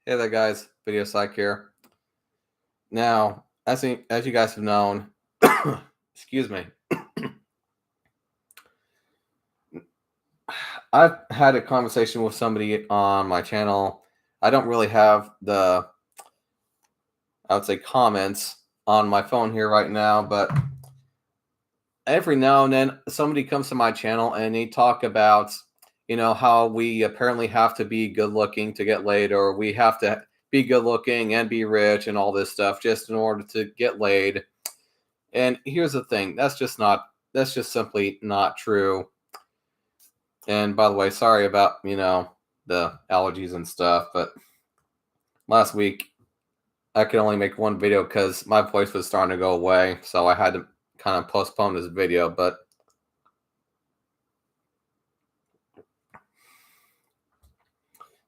Hey there, guys. Video Psych here. Now, as you guys have known, excuse me, I've had a conversation with somebody on my channel. I don't really have I would say, comments on my phone here right now, but every now and then somebody comes to my channel and they talk about, how we apparently have to be good looking to get laid, or we have to be good looking and be rich and all this stuff just in order to get laid. And here's the thing, that's just simply not true. And by the way, sorry about, the allergies and stuff, but last week I could only make one video because my voice was starting to go away, so I had to kind of postpone this video. But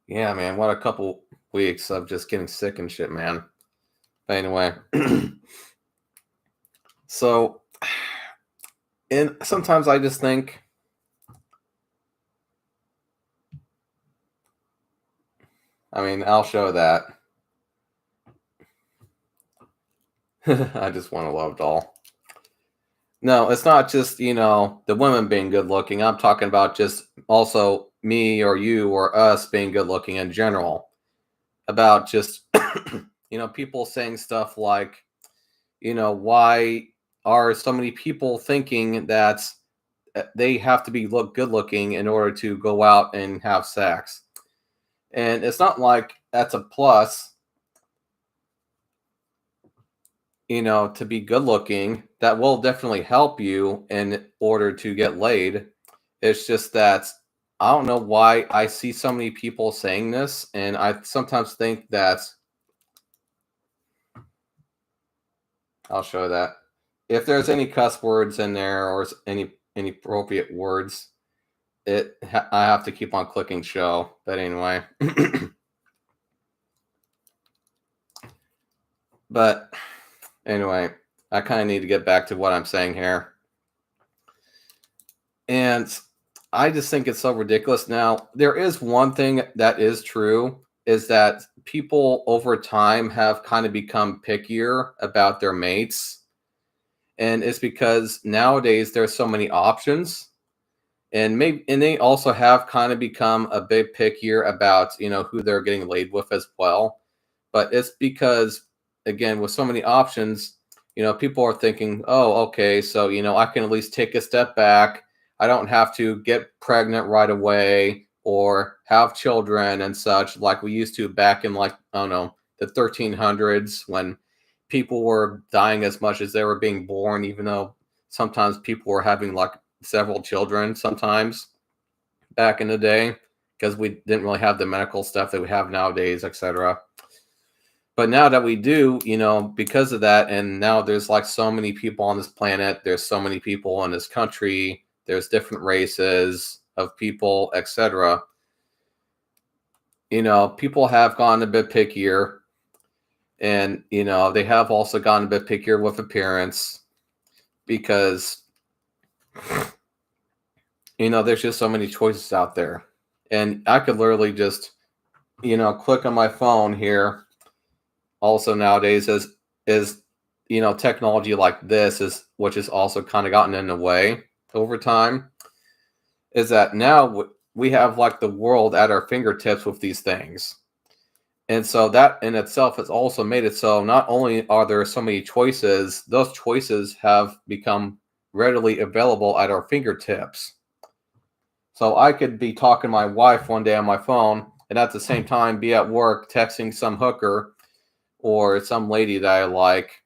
yeah, man, what a couple weeks of just getting sick and shit, man. But anyway, so, and sometimes I just think, I'll show that. I just want a love doll. No, it's not just, the women being good looking. I'm talking about just also me or you or us being good looking in general. About just, people saying stuff like, why are so many people thinking that they have to be good looking in order to go out and have sex? And it's not like that's a plus, to be good looking. That will definitely help you in order to get laid. It's just that I don't know why I see so many people saying this, and I sometimes think that I'll show that if there's any cuss words in there or any inappropriate words, I have to keep on clicking show. But anyway, but anyway, I kind of need to get back to what I'm saying here. And I just think it's so ridiculous. Now, there is one thing that is true, is that people over time have kind of become pickier about their mates. And it's because nowadays there's so many options. And they also have kind of become a bit pickier about, who they're getting laid with as well. But it's because, again, with so many options, people are thinking, oh, okay, so, I can at least take a step back. I don't have to get pregnant right away or have children and such like we used to back in, like, I don't know, the 1300s, when people were dying as much as they were being born, even though sometimes people were having like several children sometimes back in the day, because we didn't really have the medical stuff that we have nowadays, etc. But now that we do, because of that, and now there's like so many people on this planet, there's so many people in this country, there's different races of people, etc. People have gotten a bit pickier, and they have also gotten a bit pickier with appearance, because there's just so many choices out there. And I could literally just, click on my phone here. Also nowadays is technology like this is, which has also kind of gotten in the way over time, is that now we have like the world at our fingertips with these things. And so that in itself has also made it so not only are there so many choices, those choices have become readily available at our fingertips. So I could be talking to my wife one day on my phone and at the same time be at work texting some hooker or some lady that I like,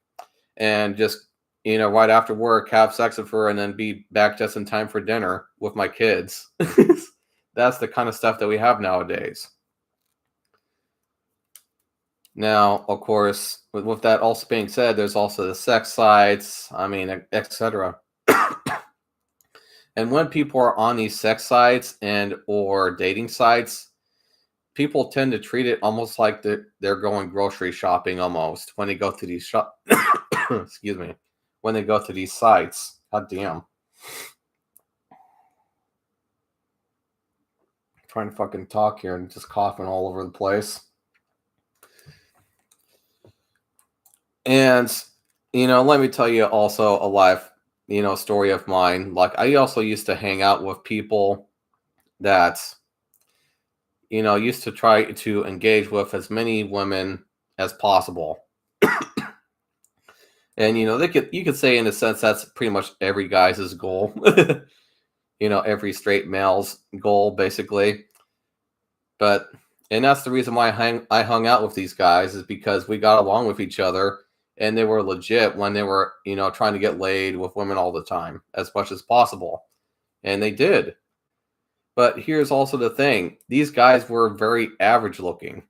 and just, right after work have sex with her and then be back just in time for dinner with my kids. That's the kind of stuff that we have nowadays. Now, of course, with that also being said, there's also the sex sites, etc. And when people are on these sex sites and or dating sites, people tend to treat it almost like they're going grocery shopping almost when they go to these excuse me, when they go to these sites. God damn. I'm trying to fucking talk here and just coughing all over the place. And let me tell you also a life, story of mine. Like I also used to hang out with people that used to try to engage with as many women as possible. And you could say in a sense that's pretty much every guy's goal. Every straight male's goal basically. But and that's the reason why I hung out with these guys is because we got along with each other and they were legit when they were, trying to get laid with women all the time as much as possible. And they did. But here's also the thing. These guys were very average looking.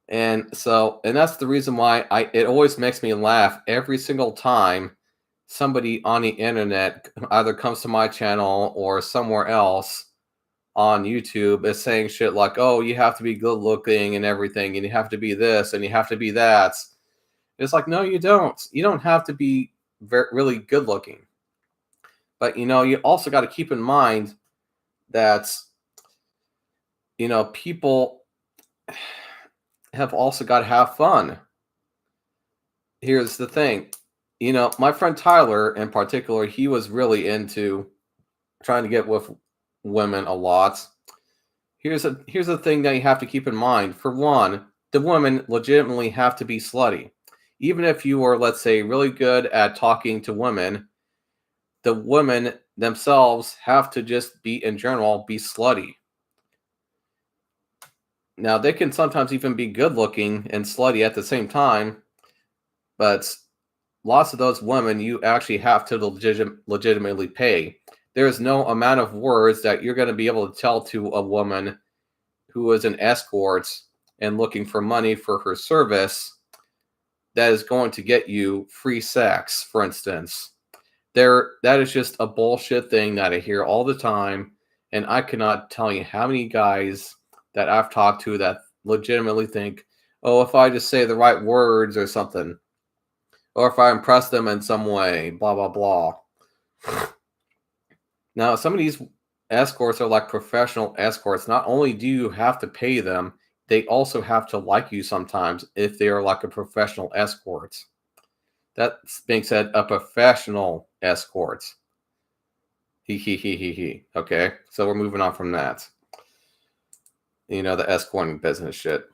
And that's the reason why it always makes me laugh every single time somebody on the internet either comes to my channel or somewhere else on YouTube is saying shit like, "Oh, you have to be good looking and everything, and you have to be this and you have to be that." It's like, no, you don't. You don't have to be really good looking. But you also got to keep in mind that people have also got to have fun. Here's the thing. My friend Tyler in particular, he was really into trying to get with women a lot. Here's a thing that you have to keep in mind. For one, the women legitimately have to be slutty. Even if you are, let's say, really good at talking to women, the women themselves have to just be, in general, be slutty. Now, they can sometimes even be good looking and slutty at the same time, but lots of those women you actually have to legitimately pay. There is no amount of words that you're going to be able to tell to a woman who is an escort and looking for money for her service that is going to get you free sex, for instance. That is just a bullshit thing that I hear all the time, and I cannot tell you how many guys that I've talked to that legitimately think, oh, if I just say the right words or something, or if I impress them in some way, blah, blah, blah. Now, some of these escorts are like professional escorts. Not only do you have to pay them, they also have to like you sometimes if they are like a professional escort. That being said, a professional escort. He. Okay, so we're moving on from that. The escorting business shit.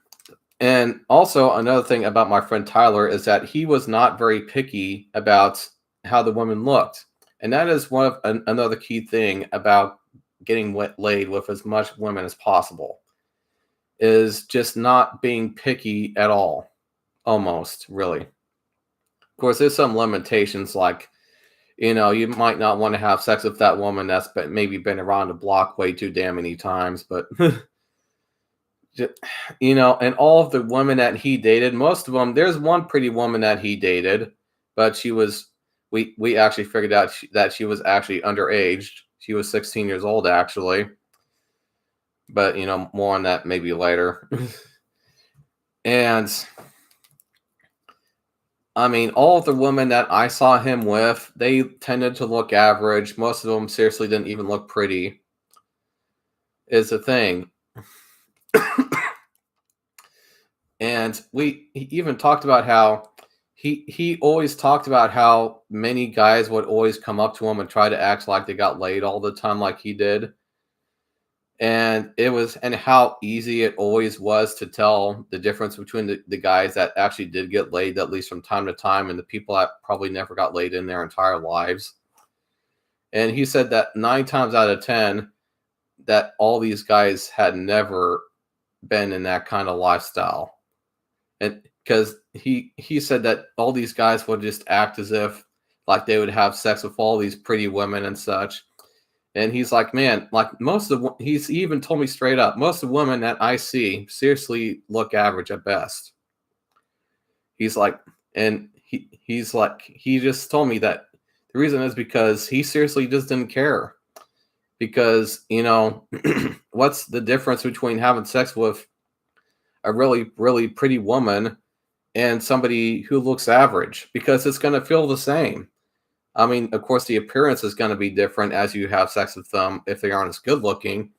And also another thing about my friend Tyler is that he was not very picky about how the women looked. And that is one of another key thing about getting laid with as much women as possible is just not being picky at all. Almost, really. Of course, there's some limitations like, you might not want to have sex with that woman that's maybe been around the block way too damn many times, but and all of the women that he dated, most of them, there's one pretty woman that he dated, but we actually figured out that she was actually underage. She was 16 years old, actually. But, more on that maybe later. And, I mean, all of the women that I saw him with, they tended to look average. Most of them seriously didn't even look pretty, is the thing. And he even talked about how he always talked about how many guys would always come up to him and try to act like they got laid all the time like he did. And how easy it always was to tell the difference between the guys that actually did get laid, at least from time to time, and the people that probably never got laid in their entire lives. And he said that 9 times out of 10, that all these guys had never been in that kind of lifestyle. And because he said that all these guys would just act as if like they would have sex with all these pretty women and such. And he's like, man, like he even told me straight up, most of the women that I see seriously look average at best. He's like, and he's like, he just told me that the reason is because he seriously just didn't care. Because, what's the difference between having sex with a really, really pretty woman and somebody who looks average? Because it's going to feel the same. I mean, of course, the appearance is going to be different as you have sex with them if they aren't as good looking.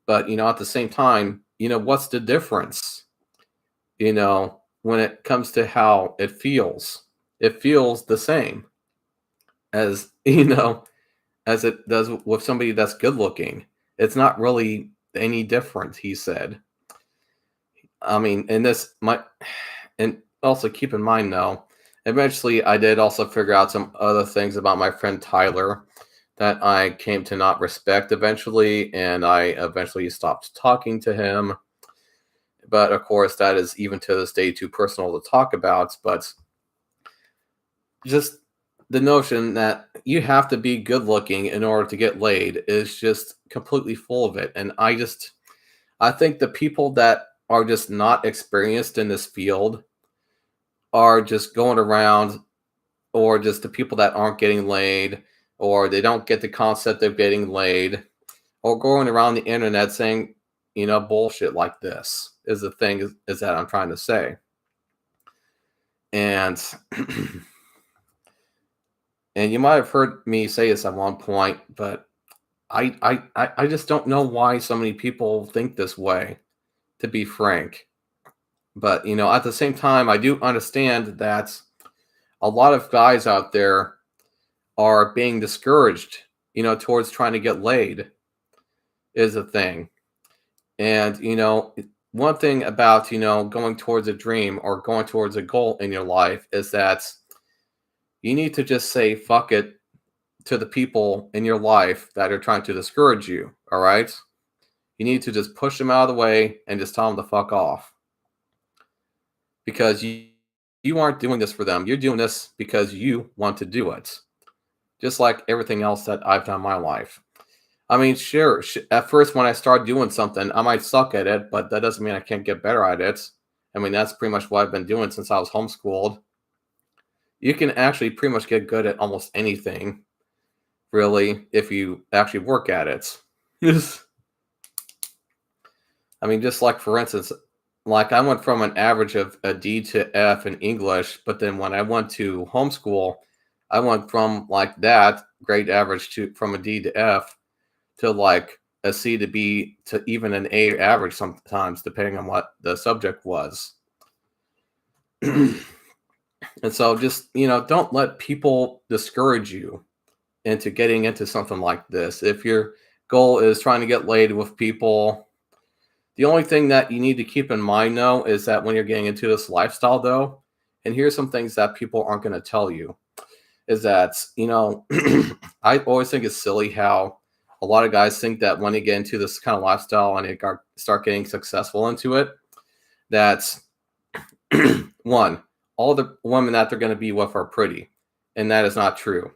But, at the same time, what's the difference? when it comes to how it feels the same as as it does with somebody that's good looking. It's not really any different, he said. I mean, and this might, and also keep in mind though, eventually I did also figure out some other things about my friend Tyler that I came to not respect eventually, and I eventually stopped talking to him. But of course, that is even to this day too personal to talk about. But just the notion that you have to be good looking in order to get laid is just completely full of it. And I think the people that are just not experienced in this field are just going around, or just the people that aren't getting laid, or they don't get the concept of getting laid, or going around the internet saying, bullshit like this is the thing is that I'm trying to say. And and you might have heard me say this at one point, but I just don't know why so many people think this way, to be frank. But at the same time, I do understand that a lot of guys out there are being discouraged, towards trying to get laid is a thing. And one thing about going towards a dream or going towards a goal in your life is that you need to just say fuck it to the people in your life that are trying to discourage you. All right, you need to just push them out of the way and just tell them to fuck off, because you aren't doing this for them. You're doing this because you want to do it, just like everything else that I've done in my life. I mean, sure, at first when I start doing something, I might suck at it, but that doesn't mean I can't get better at it. I mean, that's pretty much what I've been doing since I was homeschooled. You can actually pretty much get good at almost anything, really, if you actually work at it. I mean, just like, for instance, like I went from an average of a D to F in English, but then when I went to homeschool, I went from like that grade average to from a D to F to like a C to B to even an A average sometimes, depending on what the subject was. And so just, don't let people discourage you into getting into something like this. If your goal is trying to get laid with people, the only thing that you need to keep in mind, though, is that when you're getting into this lifestyle, though, and here's some things that people aren't going to tell you, is that, I always think it's silly how a lot of guys think that when they get into this kind of lifestyle and they start getting successful into it, that's one, all the women that they're going to be with are pretty. And that is not true.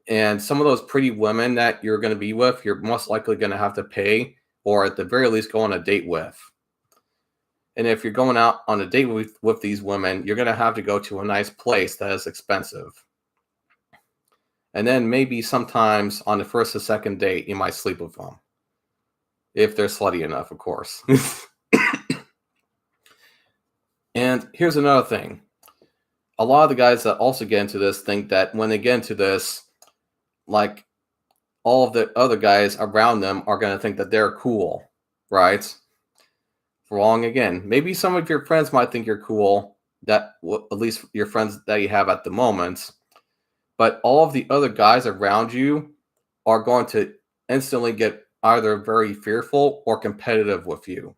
And some of those pretty women that you're going to be with, you're most likely going to have to pay, or at the very least go on a date with. And if you're going out on a date with these women, you're going to have to go to a nice place that is expensive. And then maybe sometimes on the first or second date, you might sleep with them. If they're slutty enough, of course. And here's another thing. A lot of the guys that also get into this think that when they get into this, like, all of the other guys around them are going to think that they're cool, right? Wrong again. Maybe some of your friends might think you're cool, that at least your friends that you have at the moment. But all of the other guys around you are going to instantly get either very fearful or competitive with you.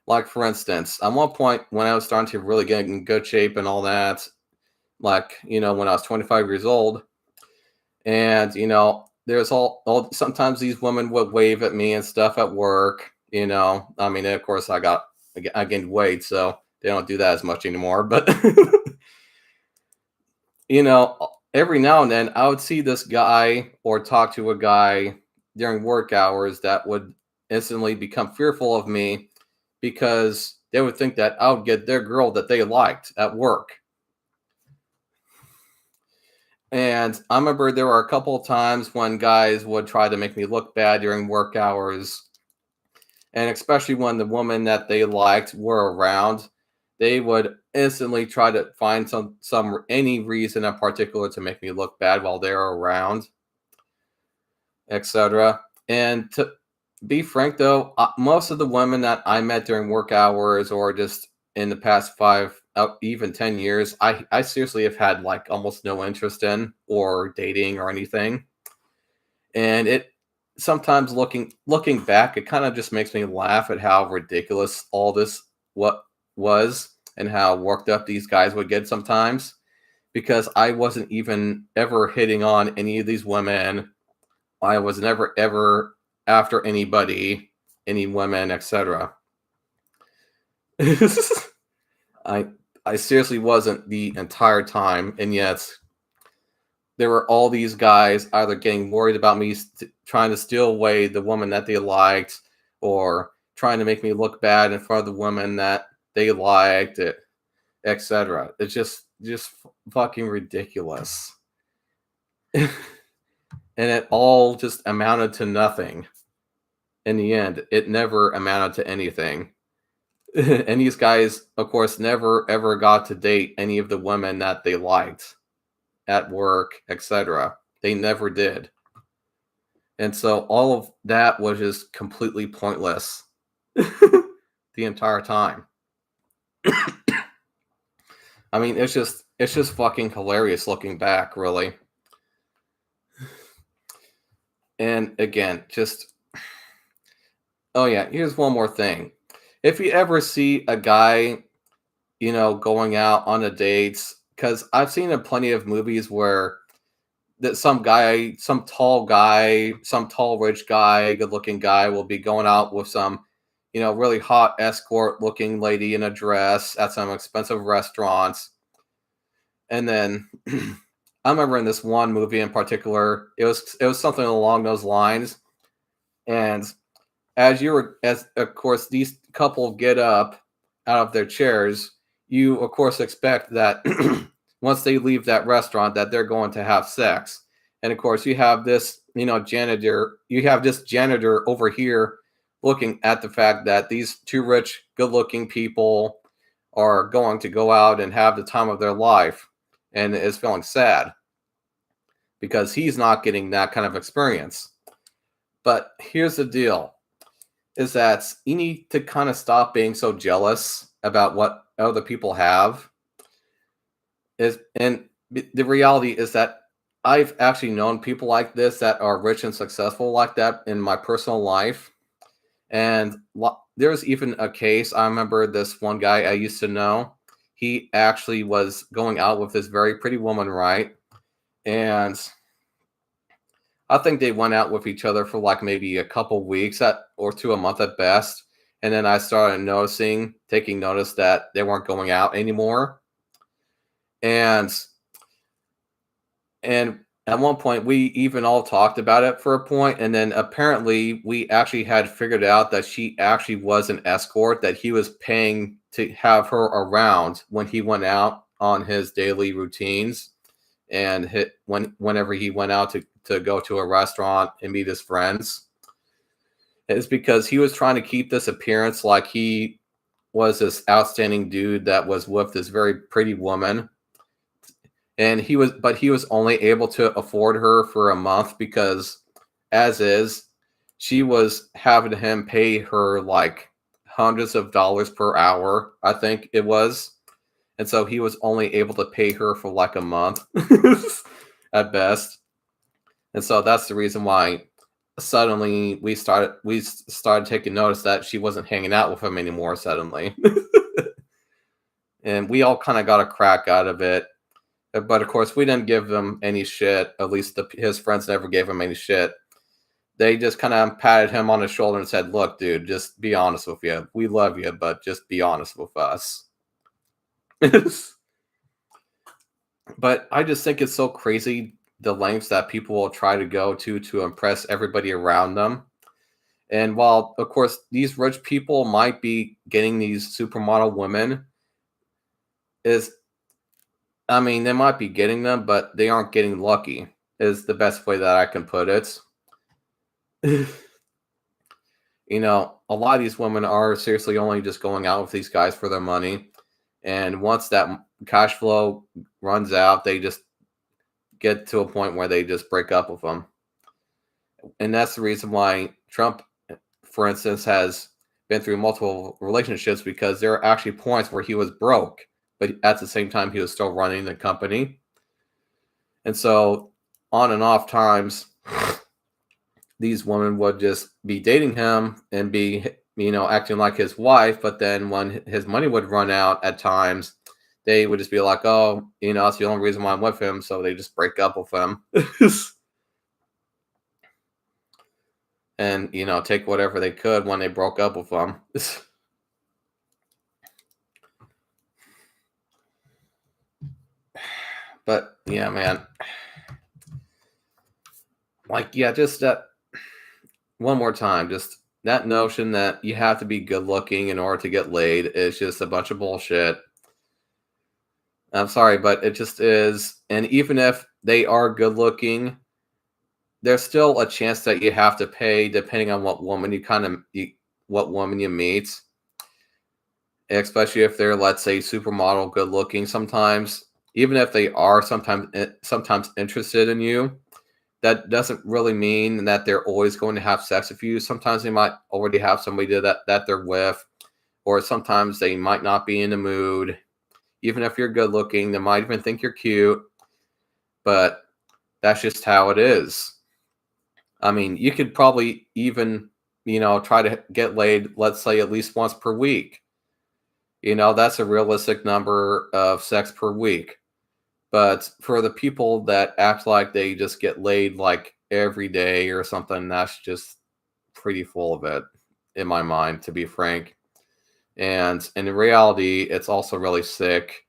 Like, for instance, at one point when I was starting to really get in good shape and all that, like, when I was 25 years old, and, there's all sometimes these women would wave at me and stuff at work, I mean, of course I gained weight, so they don't do that as much anymore, but every now and then I would see this guy or talk to a guy during work hours that would instantly become fearful of me because they would think that I would get their girl that they liked at work. And I remember there were a couple of times when guys would try to make me look bad during work hours. And especially when the woman that they liked were around, they would instantly try to find any reason in particular to make me look bad while they're around, etc. And to be frank, though, most of the women that I met during work hours or just in the past even 10 years, I seriously have had like almost no interest in or dating or anything. And it sometimes looking back, it kind of just makes me laugh at how ridiculous all this what was and how worked up these guys would get sometimes because I wasn't even ever hitting on any of these women. I was never ever after anybody, any women, etc. I I seriously wasn't the entire time, and yet there were all these guys either getting worried about me trying to steal away the woman that they liked, or trying to make me look bad in front of the woman that they liked, etc. It's just fucking ridiculous, and it all just amounted to nothing. In the end, it never amounted to anything. And these guys, of course, never ever got to date any of the women that they liked at work, etc. They never did. And so all of that was just completely pointless the entire time. I mean, it's just fucking hilarious looking back, really. And again, just oh yeah, here's one more thing. If you ever see a guy, going out on a dates, because I've seen in plenty of movies where that some tall rich guy, good looking guy will be going out with some, really hot escort looking lady in a dress at some expensive restaurants. And then I remember in this one movie in particular, it was something along those lines. And as of course these couple get up out of their chairs, you of course expect that once they leave that restaurant that they're going to have sex. And of course you have this, janitor over here looking at the fact that these two rich, good-looking people are going to go out and have the time of their life and is feeling sad because he's not getting that kind of experience. But here's the deal is that you need to kind of stop being so jealous about what other people have. And the reality is that I've actually known people like this that are rich and successful like that in my personal life. And there's even a case. I remember this one guy I used to know. He actually was going out with this very pretty woman, right? And I think they went out with each other for like maybe a couple weeks or to a month at best. And then I started taking notice that they weren't going out anymore. And at one point we even all talked about it for a point, and then apparently we actually had figured out that she actually was an escort that he was paying to have her around when he went out on his daily routines and whenever he went out to go to a restaurant and meet his friends. It's because he was trying to keep this appearance like he was this outstanding dude that was with this very pretty woman. And he was only able to afford her for a month because she was having him pay her like hundreds of dollars per hour, I think it was. And so he was only able to pay her for like a month at best. And so that's the reason why suddenly we started taking notice that she wasn't hanging out with him anymore suddenly. And we all kind of got a crack out of it. But of course, we didn't give them any shit. At least his friends never gave him any shit. They just kind of patted him on the shoulder and said, "Look, dude, just be honest with you. We love you, but just be honest with us." But I just think it's so crazy the lengths that people will try to go to impress everybody around them. And while, of course, these rich people might be getting these supermodel women, they might be getting them, but they aren't getting lucky, is the best way that I can put it. A lot of these women are seriously only just going out with these guys for their money. And once that cash flow runs out, they just get to a point where they just break up with them. And that's the reason why Trump, for instance, has been through multiple relationships because there are actually points where he was broke, but at the same time he was still running the company. And so on and off times, these women would just be dating him and be, acting like his wife. But then when his money would run out at times, they would just be like, oh, that's the only reason why I'm with him. So they just break up with him and, take whatever they could when they broke up with him. But yeah, man, like, yeah, just that one more time, just that notion that you have to be good looking in order to get laid is just a bunch of bullshit. I'm sorry, but it just is. And even if they are good looking, there's still a chance that you have to pay depending on what woman what woman you meet. Especially if they're, let's say, supermodel good looking. Sometimes, even if they are sometimes interested in you, that doesn't really mean that they're always going to have sex with you. Sometimes they might already have somebody that they're with, or sometimes they might not be in the mood. Even if you're good looking, they might even think you're cute, but that's just how it is. I mean, you could probably even, try to get laid, let's say, at least once per week. That's a realistic number of sex per week. But for the people that act like they just get laid like every day or something, that's just pretty full of it, in my mind, to be frank. And in reality, it's also really sick.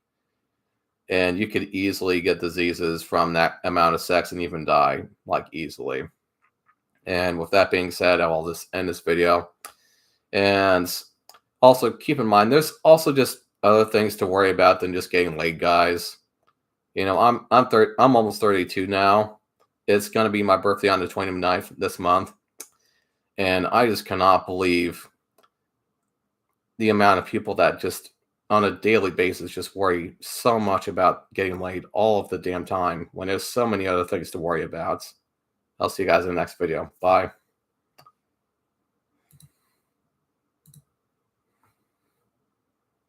And you could easily get diseases from that amount of sex and even die, like, easily. And with that being said, I'll just end this video. And also keep in mind, there's also just other things to worry about than just getting laid, guys. I'm almost 32 now. It's going to be my birthday on the 29th this month. And I just cannot believe the amount of people that just on a daily basis just worry so much about getting laid all of the damn time when there's so many other things to worry about. I'll see you guys in the next video. Bye.